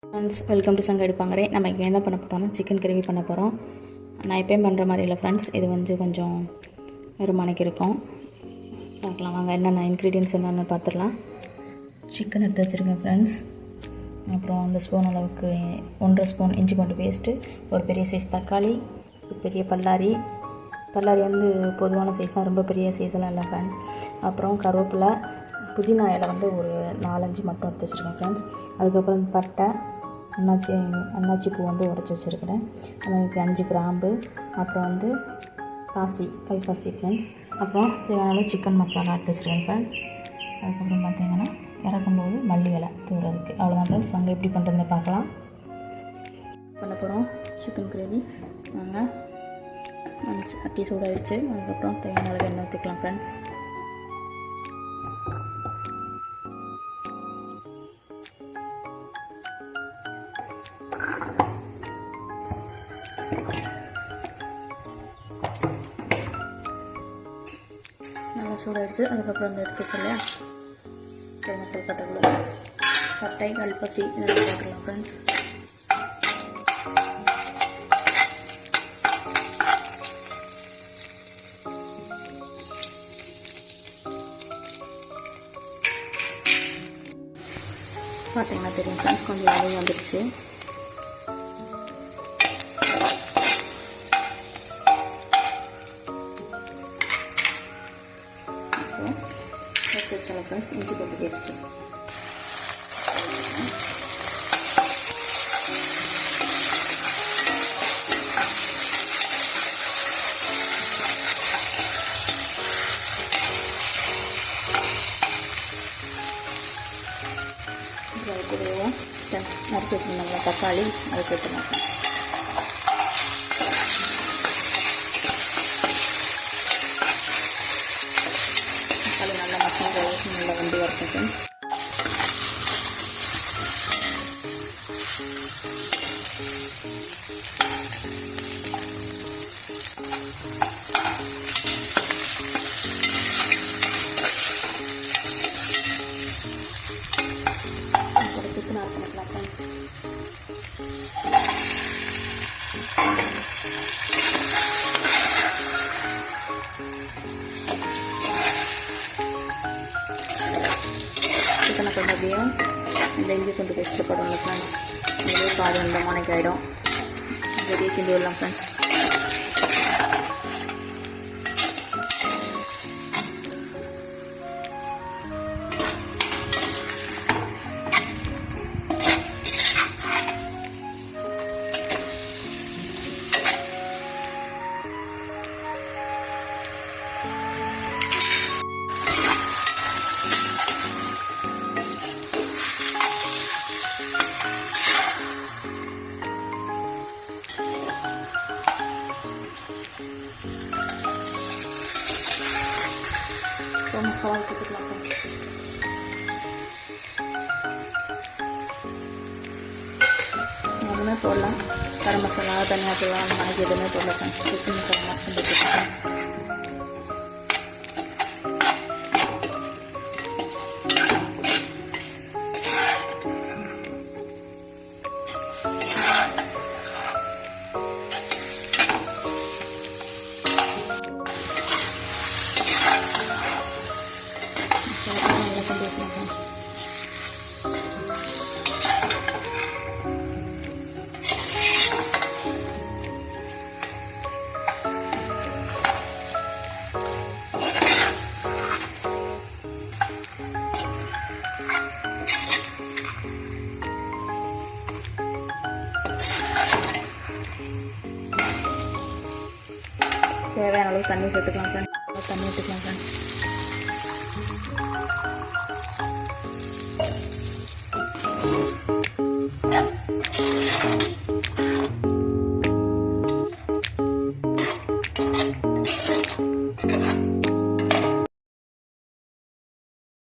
Friends, welcome to சங்க எடுப்பாங்கரே. நம்ம இங்கே என்ன பண்ண போகிறோம்னா சிக்கன் கிரேவி பண்ண போகிறோம். நான் எப்போயும் பண்ணுற மாதிரி இல்லை ஃப்ரெண்ட்ஸ், இது வந்து கொஞ்சம் வெறுமனைக்கு இருக்கும். பார்க்கலாம் வாங்க, என்னென்ன இன்க்ரீடியன்ஸ் என்னென்னு பார்த்துடலாம். சிக்கன் எடுத்து வச்சுருக்கேன் ஃப்ரெண்ட்ஸ். அப்புறம் அந்த ஸ்பூன் அளவுக்கு 1.5 ஸ்பூன் இஞ்சி பூண்டு பேஸ்ட்டு, ஒரு பெரிய சைஸ் தக்காளி, ஒரு பெரிய பல்லாரி வந்து பொதுவான சைஸ் தான், ரொம்ப பெரிய சைஸெல்லாம் இல்லை ஃப்ரெண்ட்ஸ். அப்புறம் கருவேப்பிலை, புதினா இலை வந்து ஒரு 4-5 மட்டும் எடுத்து வச்சுருக்கேன் ஃப்ரெண்ட்ஸ். அதுக்கப்புறம் பட்டை, அன்னாச்சி பூ வந்து உடச்சி வச்சுருக்கிறேன். அதுக்கு 5 கிராம்பு, அப்புறம் வந்து கல்பாசி ஃப்ரெண்ட்ஸ். அப்புறம் தேவையான சிக்கன் மசாலா எடுத்து வச்சுருக்கேன் ஃப்ரெண்ட்ஸ். அதுக்கப்புறம் பார்த்திங்கன்னா இறக்கும்போது மல்லி இலை தூரதுக்கு. அவ்வளோதான் ஃப்ரெண்ட்ஸ். வாங்க எப்படி பண்ணுறதுன்னு பார்க்கலாம். பண்ண போகிறோம் சிக்கன் கிரேவி. வாங்க, சட்டி சூடாகிடுச்சு. அதுக்கப்புறம் தேவையான அளவு எண்ணெய் ஊற்றிக்கலாம் ஃப்ரெண்ட்ஸ். நல்லா சூடாகிடுச்சு. அதுக்கப்புறம் இந்த எடுத்து இல்லையா மசாலா பட்டை கல்பாசி இதெல்லாம் போட்டுக்கலாம் ஃப்ரெண்ட்ஸ். பார்த்தீங்கன்னா தெரியும் ஃப்ரெண்ட்ஸ், கொஞ்சம் அளவு வந்துடுச்சு. வச்சாலும் ஃப்ரெண்ட்ஸ் இஞ்சி போட்டு பேஸ்ட்டு கூடவும் நறுக்கி வச்சுருந்தோம்ல தக்காளி, அதுக்கு எடுத்துக்கலாம். தக்காளி நல்லா மசாலா நல்லா வந்து வறுத்துக்கும். சிக்கன் ஆட் பண்ணிக்கலாம் ஃப்ரெண்ட்ஸ். சிக்கனை கொஞ்சம் அப்படியே இந்த இஞ்சி பூண்டு பேஸ்ட்டு போடணும் ஃப்ரெண்ட்ஸ். இதுவே பாதி இந்த மணிக்கு ஆகிடும். வெளியே கிண்டி விடலாம் ஃப்ரெண்ட்ஸ். மசாலா ஊற்றிக்கலாம் ஃப்ரெண்ட்ஸ். எதுவுமே போடலாம். கரம் மசாலா, தனியாக தூள், அந்த மாதிரி எதுவுமே போடலாம் ஃப்ரெண்ட்ஸ். சிக்கன் மசாலா மட்டும் போட்டுக்கலாம். தேவையான அளவு தண்ணி சேர்த்துக்கலாம் ஃப்ரெண்ட்ஸ். தண்ணி ஊற்றிக்கலாம் ஃப்ரெண்ட்ஸ்.